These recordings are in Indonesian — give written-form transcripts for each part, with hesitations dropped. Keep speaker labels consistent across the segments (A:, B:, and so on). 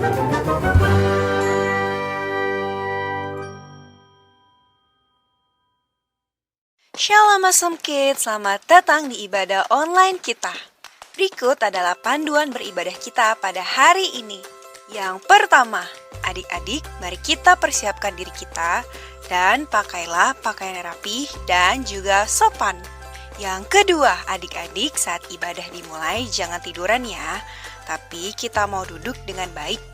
A: Shalom Awesome Kids, selamat datang di ibadah online kita. Berikut adalah panduan beribadah kita pada hari ini. Yang pertama, adik-adik, mari kita persiapkan diri kita dan pakailah pakaian yang rapi dan juga sopan. Yang kedua, adik-adik, saat ibadah dimulai jangan tiduran ya, tapi kita mau duduk dengan baik.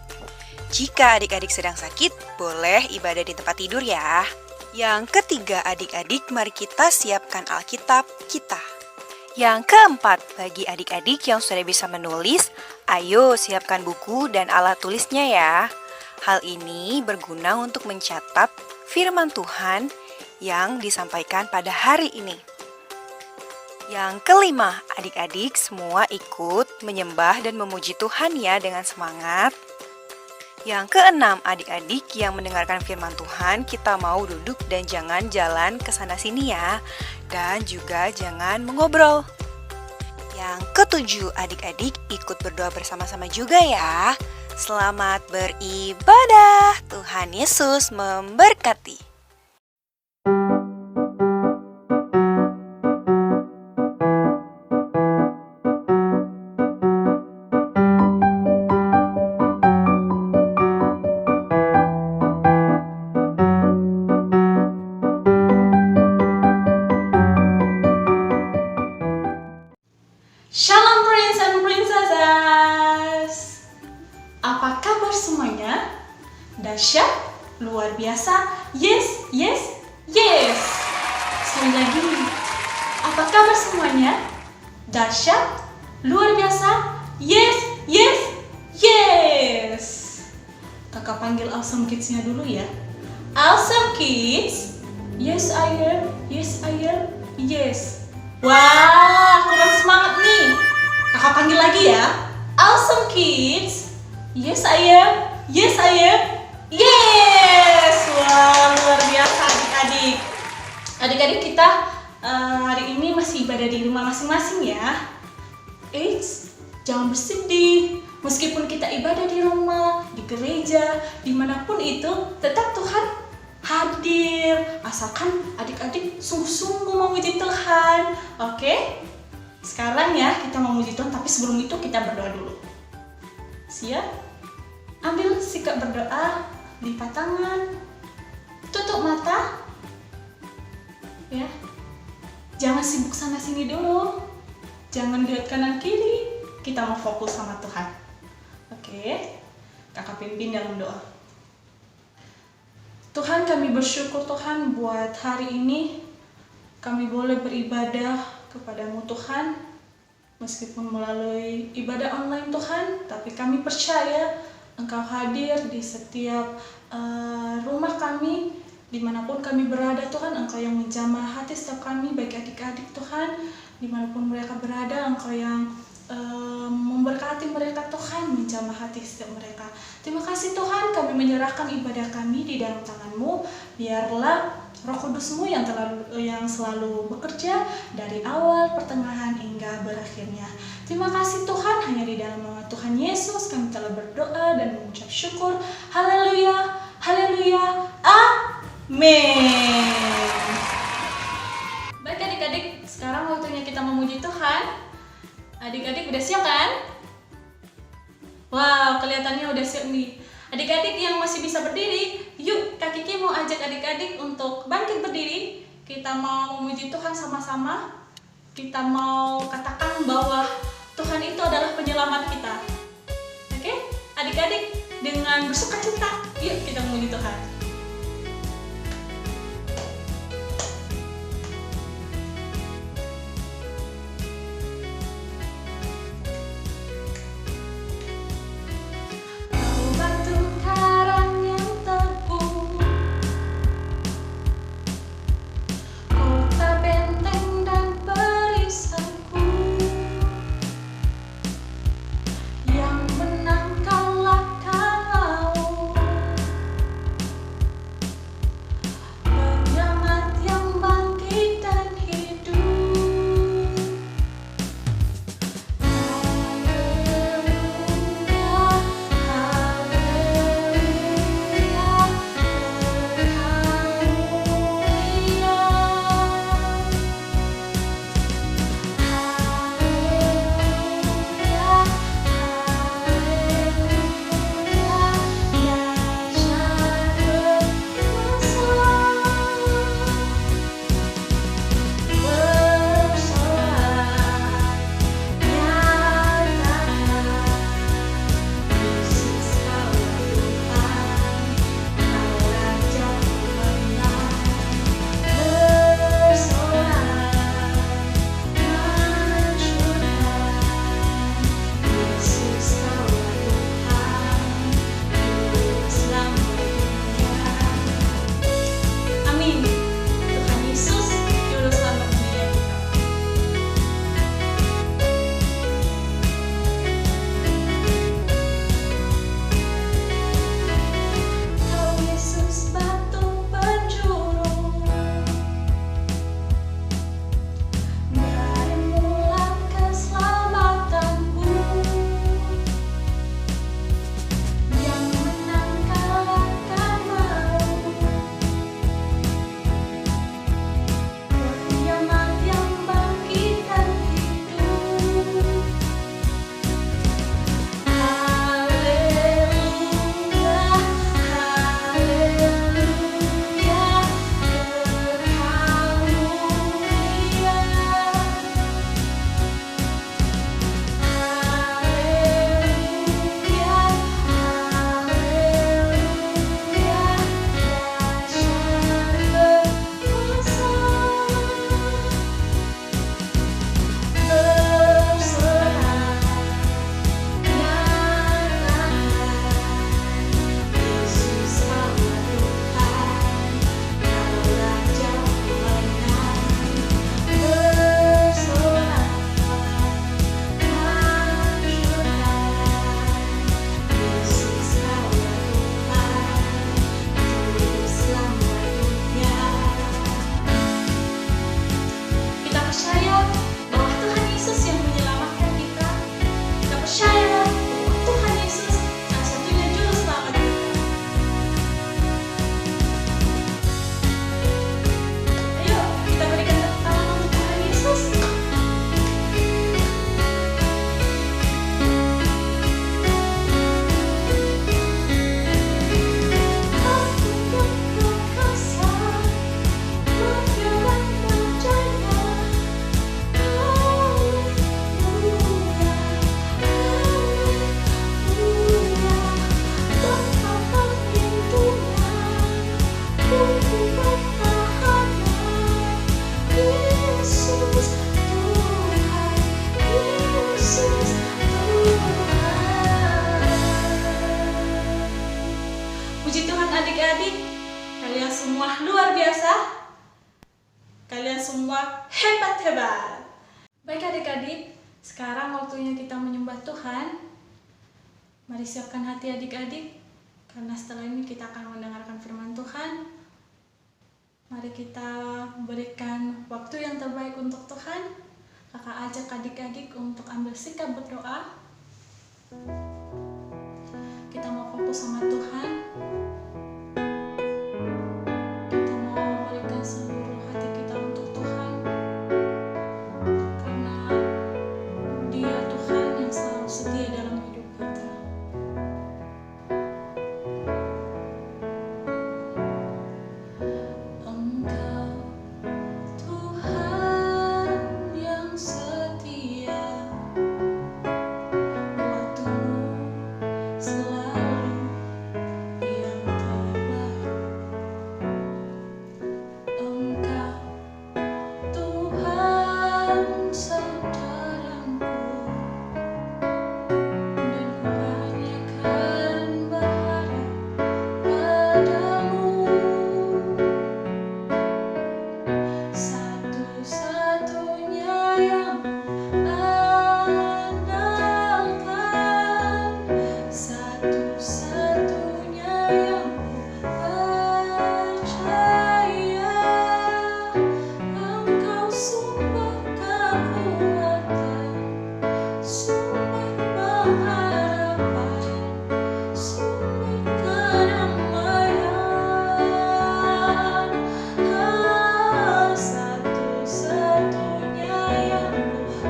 A: Jika adik-adik sedang sakit, boleh ibadah di tempat tidur ya. Yang ketiga, adik-adik, mari kita siapkan Alkitab kita. Yang keempat, bagi adik-adik yang sudah bisa menulis, ayo siapkan buku dan alat tulisnya ya. Hal ini berguna untuk mencatat firman Tuhan yang disampaikan pada hari ini. Yang kelima, adik-adik semua ikut menyembah dan memuji Tuhan ya dengan semangat. Yang keenam, adik-adik yang mendengarkan firman Tuhan, kita mau duduk dan jangan jalan ke sana-sini ya. Dan juga jangan mengobrol. Yang ketujuh, adik-adik ikut berdoa bersama-sama juga ya. Selamat beribadah. Tuhan Yesus memberkati.
B: Shalom Prince and Princesses. Apa kabar semuanya? Dahsyat? Luar biasa? Yes, yes, yes. Sekali lagi. Apa kabar semuanya? Dahsyat? Luar biasa? Yes, yes, yes. Kakak panggil Awesome Kids-nya dulu ya. Awesome Kids? Yes I am, yes I am, yes. Wah, kurang semangat nih. Kakak panggil lagi ya. Awesome Kids. Yes I am. Yes I am. Yes. Wah, luar biasa adik-adik. Adik-adik kita hari ini masih ibadah di rumah masing-masing ya. Eits, jangan bersedih. Meskipun kita ibadah di rumah, di gereja, dimanapun itu, tetap Tuhan hadir, asalkan adik-adik sungguh-sungguh memuji Tuhan. Oke? Sekarang ya kita memuji Tuhan, tapi sebelum itu kita berdoa dulu. Siap? Ambil sikap berdoa, lipat tangan, tutup mata. Ya. Jangan sibuk sana sini dulu. Jangan lihat kanan kiri. Kita mau fokus sama Tuhan. Oke? Kakak pimpin dalam doa. Tuhan, kami bersyukur Tuhan buat hari ini kami boleh beribadah kepadamu Tuhan. Meskipun melalui ibadah online Tuhan, tapi kami percaya Engkau hadir di setiap rumah kami, dimanapun kami berada Tuhan. Engkau yang menjamah hati setiap kami, baik adik-adik Tuhan, dimanapun mereka berada, Engkau yang memberkati mereka Tuhan, menjamah hati setiap mereka. Terima kasih Tuhan, kami menyerahkan ibadah kami di dalam tangan-Mu. Biarlah Roh Kudus-Mu yang selalu bekerja dari awal, pertengahan hingga berakhirnya. Terima kasih Tuhan, hanya di dalam nama Tuhan Yesus kami telah berdoa dan mengucap syukur. Haleluya, haleluya, amin. Baik adik-adik, sekarang waktunya kita memuji Tuhan. Adik-adik udah siap kan? Wow, kelihatannya udah siap nih. Adik-adik yang masih bisa berdiri, yuk Kak Kiki mau ajak adik-adik untuk bangkit berdiri. Kita mau memuji Tuhan sama-sama. Kita mau katakan bahwa Tuhan itu adalah penyelamat kita. Oke? Adik-adik dengan bersukacita, yuk kita memuji Tuhan. Mari siapkan hati adik-adik, karena setelah ini kita akan mendengarkan firman Tuhan. Mari kita berikan waktu yang terbaik untuk Tuhan. Kakak ajak adik-adik untuk ambil sikap berdoa. Kita mau fokus sama Tuhan. Kita mau berikan seluruh hati kita untuk Tuhan. Karena Dia Tuhan yang selalu setia dalam hidup kita. Engkau Tuhan yang setia, waktu-Mu selalu yang terbaik. Engkau Tuhan saudaraku, dan ku hanya akan berharap padamu. Satu-satunya yang andalkan, satu-satunya yang percaya. Engkau sumber kekuatan, sumber pengharapan, sumber kedamaian. Satu-satunya yang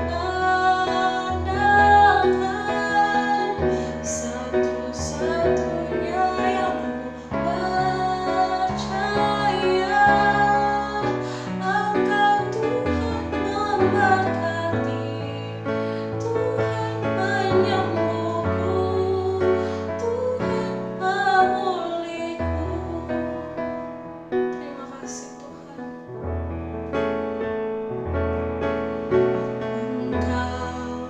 B: andalkan, satu-satunya yang percaya. Engkau Tuhan memberkati, Tuhan penyembuhku, Tuhan pemulihku. Terima kasih Tuhan. Engkau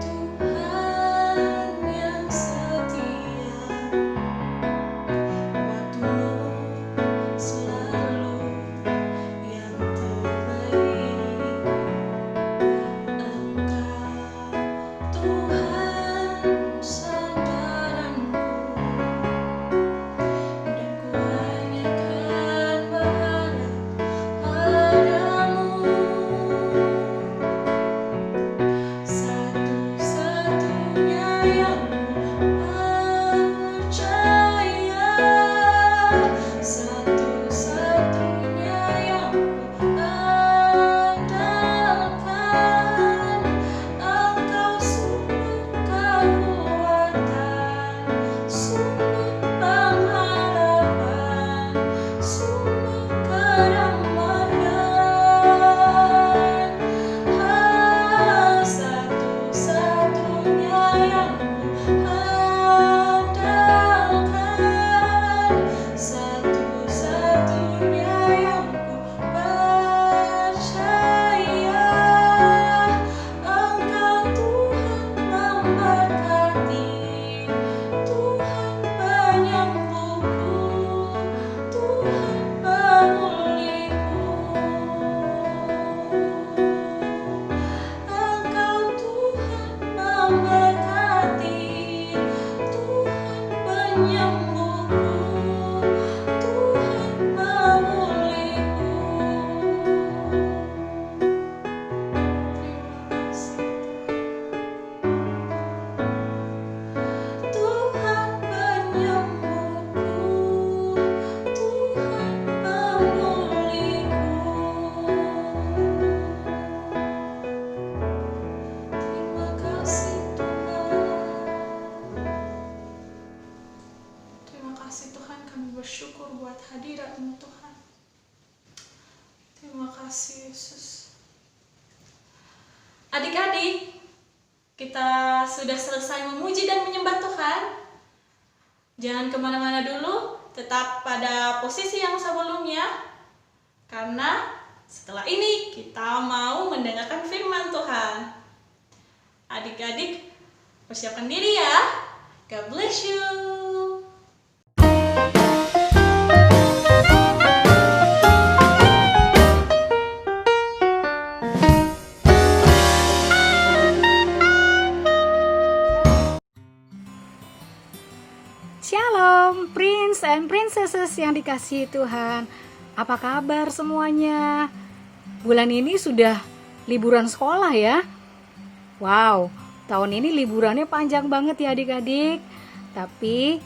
B: Tuhan yang setia, waktu-Mu selalu yang terbaik. Engkau Tuhan saudaraku, dan ku hanya akan berharap padamu. Satu-satunya yang percaya, satu-satunya yang andalkan. Engkau sumber kekuatan, sumber pengharapan, sumber kedamaian. Satu-satunya yang andalkan, satu-satunya yang percaya. Engkau Tuhan memberkati, Tuhan penyembuhku, Tuhan pemulihku. Engkau Tuhan memberkati, Tuhan penyembuhku, Tuhan pemulihku. Terima kasih Tuhan penyembuhku, Tuhan pemulihku. Terima kasih Tuhan. Terima kasih Tuhan, kami bersyukur buat hadirat-Mu Tuhan. Terima kasih Yesus. Adik-adik, kita sudah selesai memuji dan menyembah Tuhan. Jangan kemana-mana dulu, tetap pada posisi yang sebelumnya. Karena setelah ini kita mau mendengarkan firman Tuhan. Adik-adik, persiapkan diri ya. God bless you.
C: Shalom, Prince and Princesses yang dikasihi Tuhan. Apa kabar semuanya? Bulan ini sudah liburan sekolah ya. Wow, tahun ini liburannya panjang banget ya adik-adik. Tapi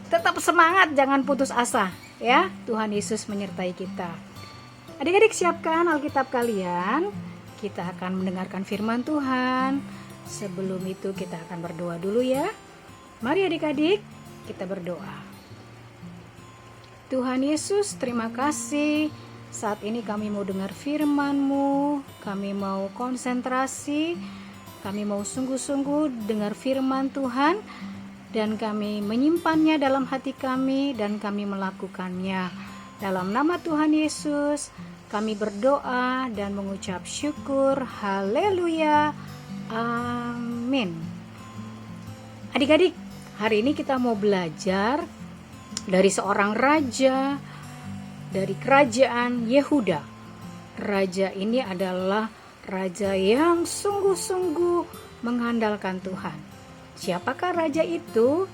C: tetap semangat, jangan putus asa ya. Tuhan Yesus menyertai kita. Adik-adik siapkan Alkitab kalian. Kita akan mendengarkan firman Tuhan. Sebelum itu kita akan berdoa dulu ya. Mari adik-adik, kita berdoa. Tuhan Yesus, terima kasih. Saat ini kami mau dengar firman-Mu, kami mau konsentrasi, kami mau sungguh-sungguh dengar firman Tuhan, dan kami menyimpannya dalam hati kami, dan kami melakukannya. Dalam nama Tuhan Yesus, kami berdoa dan mengucap syukur. Haleluya. Amin. Adik-adik, hari ini kita mau belajar dari seorang raja dari kerajaan Yehuda. Raja ini adalah raja yang sungguh-sungguh mengandalkan Tuhan. Siapakah raja itu?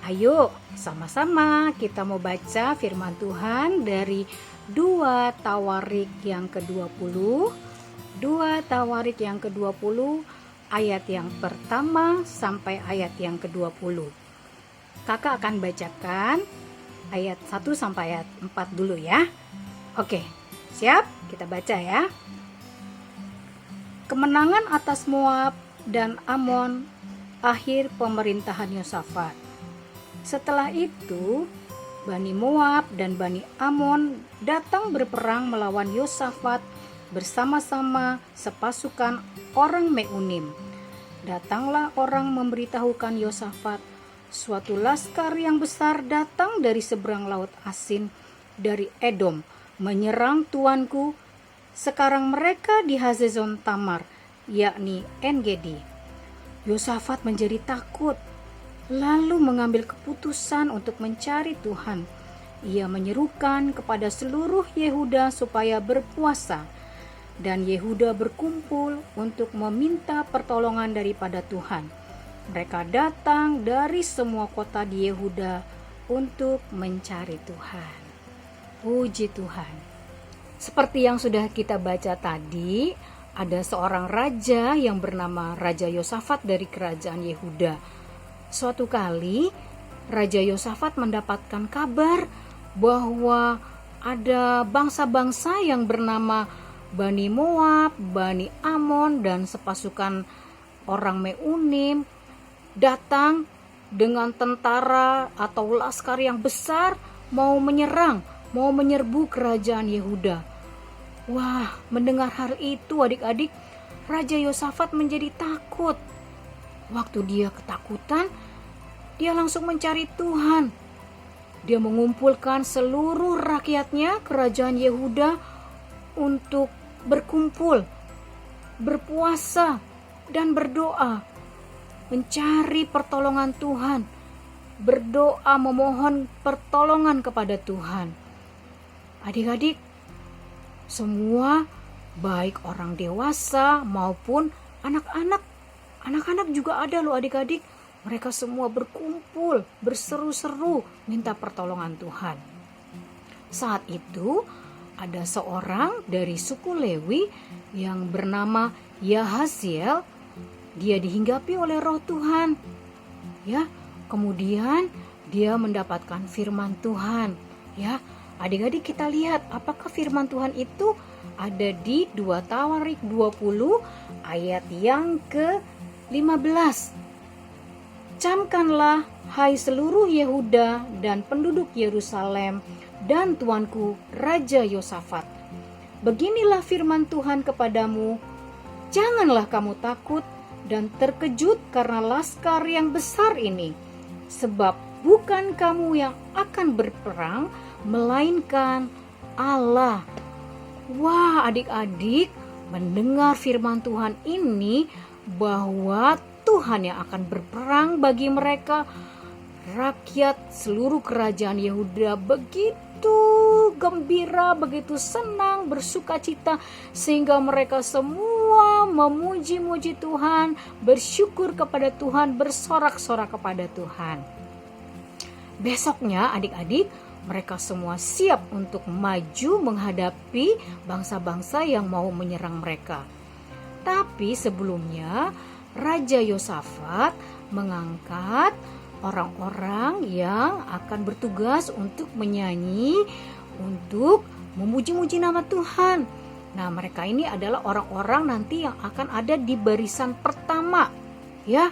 C: Ayo sama-sama kita mau baca firman Tuhan dari 2 Tawarik yang ke-20. 2 Tawarik yang ke-20 ayat yang pertama sampai ayat yang ke-20. Kakak akan bacakan ayat 1 sampai ayat 4 dulu ya. Oke, siap? Kita baca ya. Kemenangan atas Moab dan Amon, akhir pemerintahan Yosafat. Setelah itu, Bani Moab dan Bani Amon datang berperang melawan Yosafat bersama-sama sepasukan orang Meunim. Datanglah orang memberitahukan Yosafat, suatu laskar yang besar datang dari seberang laut Asin, dari Edom, menyerang tuanku. Sekarang mereka di Hazezon Tamar, yakni En-Gedi. Yosafat menjadi takut, lalu mengambil keputusan untuk mencari Tuhan. Ia menyerukan kepada seluruh Yehuda supaya berpuasa, dan Yehuda berkumpul untuk meminta pertolongan daripada Tuhan. Mereka datang dari semua kota di Yehuda untuk mencari Tuhan. Puji Tuhan. Seperti yang sudah kita baca tadi, ada seorang raja yang bernama Raja Yosafat dari kerajaan Yehuda. Suatu kali, Raja Yosafat mendapatkan kabar bahwa ada bangsa-bangsa yang bernama Bani Moab, Bani Amon, dan sepasukan orang Meunim datang dengan tentara atau laskar yang besar mau menyerang, mau menyerbu kerajaan Yehuda. Wah, mendengar hal itu adik-adik, Raja Yosafat menjadi takut. Waktu dia ketakutan, dia langsung mencari Tuhan. Dia mengumpulkan seluruh rakyatnya, kerajaan Yehuda, untuk berkumpul, berpuasa, dan berdoa. Mencari pertolongan Tuhan, berdoa memohon pertolongan kepada Tuhan. Adik-adik, semua baik orang dewasa maupun anak-anak juga ada loh adik-adik. Mereka semua berkumpul, berseru-seru minta pertolongan Tuhan. Saat itu ada seorang dari suku Lewi yang bernama Yahaziel. Dia dihinggapi oleh Roh Tuhan. Ya, kemudian dia mendapatkan firman Tuhan. Ya, adik-adik kita lihat apakah firman Tuhan itu ada di 2 Tawarik 20 ayat yang ke-15. Camkanlah hai seluruh Yehuda dan penduduk Yerusalem dan tuanku Raja Yosafat. Beginilah firman Tuhan kepadamu, janganlah kamu takut dan terkejut karena laskar yang besar ini, sebab bukan kamu yang akan berperang, melainkan Allah. Wah, adik-adik, mendengar firman Tuhan ini bahwa Tuhan yang akan berperang bagi mereka. Rakyat seluruh kerajaan Yehuda begitu gembira, begitu senang, bersukacita, sehingga mereka semua memuji-muji Tuhan, bersyukur kepada Tuhan, bersorak-sorak kepada Tuhan. Besoknya adik-adik mereka semua siap untuk maju menghadapi bangsa-bangsa yang mau menyerang mereka. Tapi sebelumnya Raja Yosafat mengangkat orang-orang yang akan bertugas untuk menyanyi, untuk memuji-muji nama Tuhan. Nah, mereka ini adalah orang-orang nanti yang akan ada di barisan pertama, ya.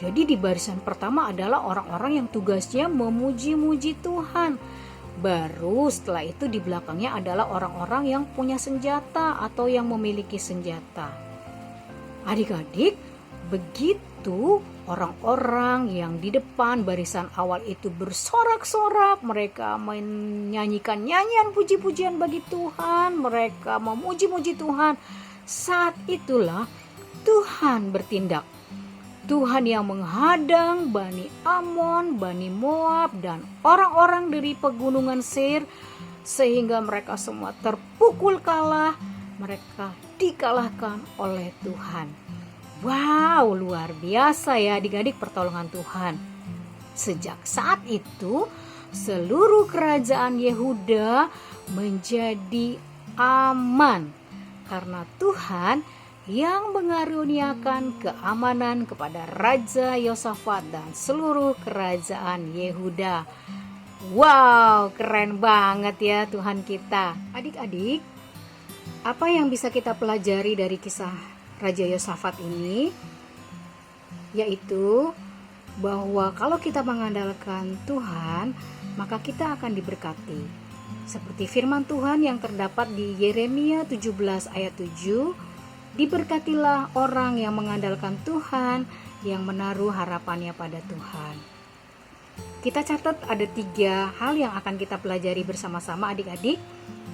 C: Jadi di barisan pertama adalah orang-orang yang tugasnya memuji-muji Tuhan. Baru setelah itu di belakangnya adalah orang-orang yang punya senjata atau yang memiliki senjata. Adik-adik, begitu orang-orang yang di depan barisan awal itu bersorak-sorak, mereka menyanyikan nyanyian puji-pujian bagi Tuhan, mereka memuji-muji Tuhan. Saat itulah Tuhan bertindak. Tuhan yang menghadang Bani Amon, Bani Moab, dan orang-orang dari pegunungan Seir, sehingga mereka semua terpukul kalah, mereka dikalahkan oleh Tuhan. Wow, luar biasa ya adik-adik pertolongan Tuhan. Sejak saat itu, seluruh kerajaan Yehuda menjadi aman, karena Tuhan yang mengaruniakan keamanan kepada Raja Yosafat dan seluruh kerajaan Yehuda. Wow, keren banget ya Tuhan kita. Adik-adik, apa yang bisa kita pelajari dari kisah Raja Yosafat ini? Yaitu bahwa kalau kita mengandalkan Tuhan, maka kita akan diberkati. Seperti firman Tuhan yang terdapat di Yeremia 17 ayat 7, diberkatilah orang yang mengandalkan Tuhan, yang menaruh harapannya pada Tuhan. Kita catat ada 3 hal yang akan kita pelajari bersama-sama adik-adik.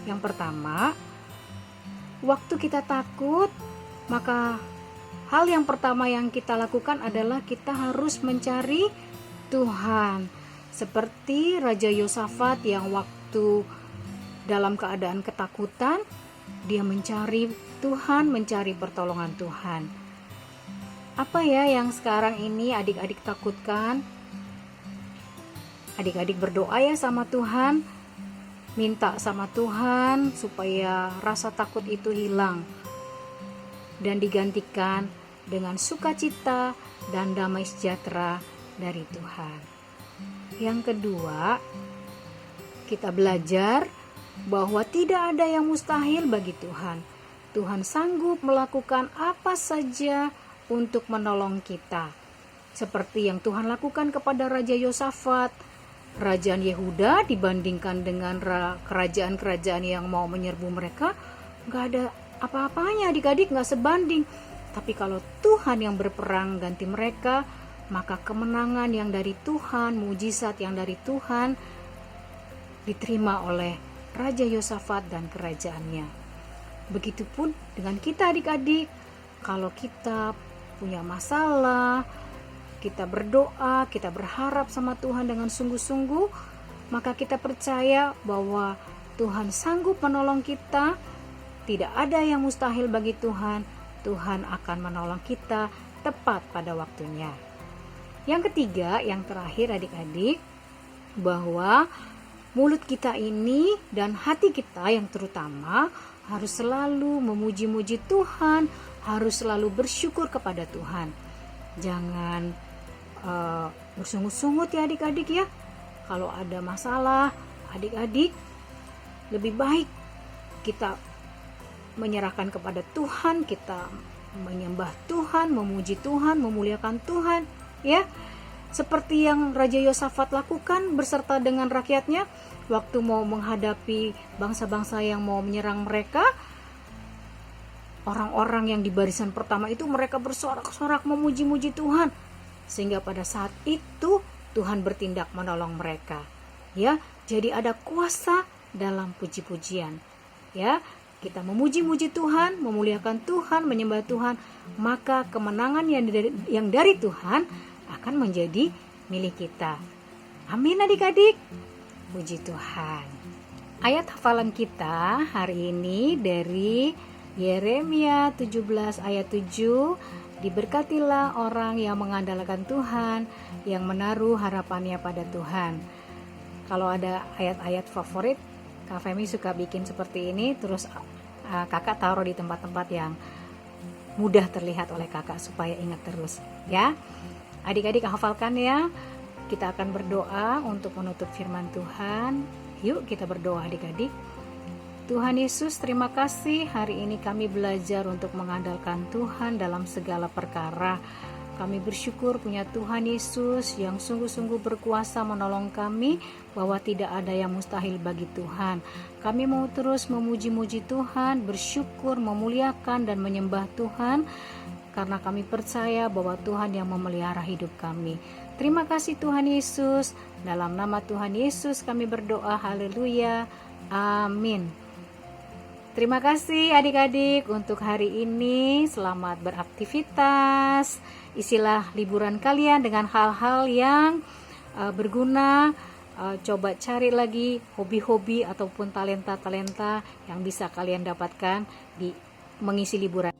C: Yang pertama, waktu kita takut, maka hal yang pertama yang kita lakukan adalah kita harus mencari Tuhan. Seperti Raja Yosafat yang waktu dalam keadaan ketakutan, dia mencari Tuhan, mencari pertolongan Tuhan. Apa ya yang sekarang ini adik-adik takutkan? Adik-adik berdoa ya sama Tuhan, minta sama Tuhan supaya rasa takut itu hilang dan digantikan dengan sukacita dan damai sejahtera dari Tuhan. Yang kedua, kita belajar bahwa tidak ada yang mustahil bagi Tuhan. Tuhan sanggup melakukan apa saja untuk menolong kita. Seperti yang Tuhan lakukan kepada Raja Yosafat, kerajaan Yehuda dibandingkan dengan kerajaan-kerajaan yang mau menyerbu mereka, gak ada apa-apanya adik-adik, gak sebanding. Tapi kalau Tuhan yang berperang ganti mereka, maka kemenangan yang dari Tuhan, mujizat yang dari Tuhan diterima oleh Raja Yosafat dan kerajaannya. Begitupun dengan kita adik-adik, kalau kita punya masalah, kita berdoa, kita berharap sama Tuhan dengan sungguh-sungguh, maka kita percaya bahwa Tuhan sanggup menolong kita. Tidak ada yang mustahil bagi Tuhan. Tuhan akan menolong kita tepat pada waktunya. Yang ketiga, yang terakhir adik-adik, bahwa mulut kita ini dan hati kita yang terutama harus selalu memuji-muji Tuhan, harus selalu bersyukur kepada Tuhan. Jangan bersungut-sungut ya adik-adik ya. Kalau ada masalah, adik-adik lebih baik kita menyerahkan kepada Tuhan, kita menyembah Tuhan, memuji Tuhan, memuliakan Tuhan, ya. Seperti yang Raja Yosafat lakukan beserta dengan rakyatnya waktu mau menghadapi bangsa-bangsa yang mau menyerang mereka. Orang-orang yang di barisan pertama itu mereka bersorak-sorak memuji-muji Tuhan, sehingga pada saat itu Tuhan bertindak menolong mereka. Ya, jadi ada kuasa dalam puji-pujian. Ya, kita memuji-muji Tuhan, memuliakan Tuhan, menyembah Tuhan, maka kemenangan yang dari Tuhan akan menjadi milik kita. Amin adik-adik. Puji Tuhan. Ayat hafalan kita hari ini dari Yeremia 17 ayat 7. Diberkatilah orang yang mengandalkan Tuhan, yang menaruh harapannya pada Tuhan. Kalau ada ayat-ayat favorit, Kak Femi suka bikin seperti ini, terus kakak taruh di tempat-tempat yang mudah terlihat oleh kakak supaya ingat terus ya. Adik-adik hafalkan ya. Kita akan berdoa untuk menutup firman Tuhan. Yuk kita berdoa adik-adik. Tuhan Yesus, terima kasih hari ini kami belajar untuk mengandalkan Tuhan dalam segala perkara. Kami bersyukur punya Tuhan Yesus yang sungguh-sungguh berkuasa menolong kami, bahwa tidak ada yang mustahil bagi Tuhan. Kami mau terus memuji-muji Tuhan, bersyukur, memuliakan dan menyembah Tuhan, karena kami percaya bahwa Tuhan yang memelihara hidup kami. Terima kasih Tuhan Yesus. Dalam nama Tuhan Yesus kami berdoa, haleluya, amin. Terima kasih adik-adik untuk hari ini. Selamat beraktivitas. Isilah liburan kalian dengan hal-hal yang berguna. Coba cari lagi hobi-hobi ataupun talenta-talenta yang bisa kalian dapatkan di mengisi liburan.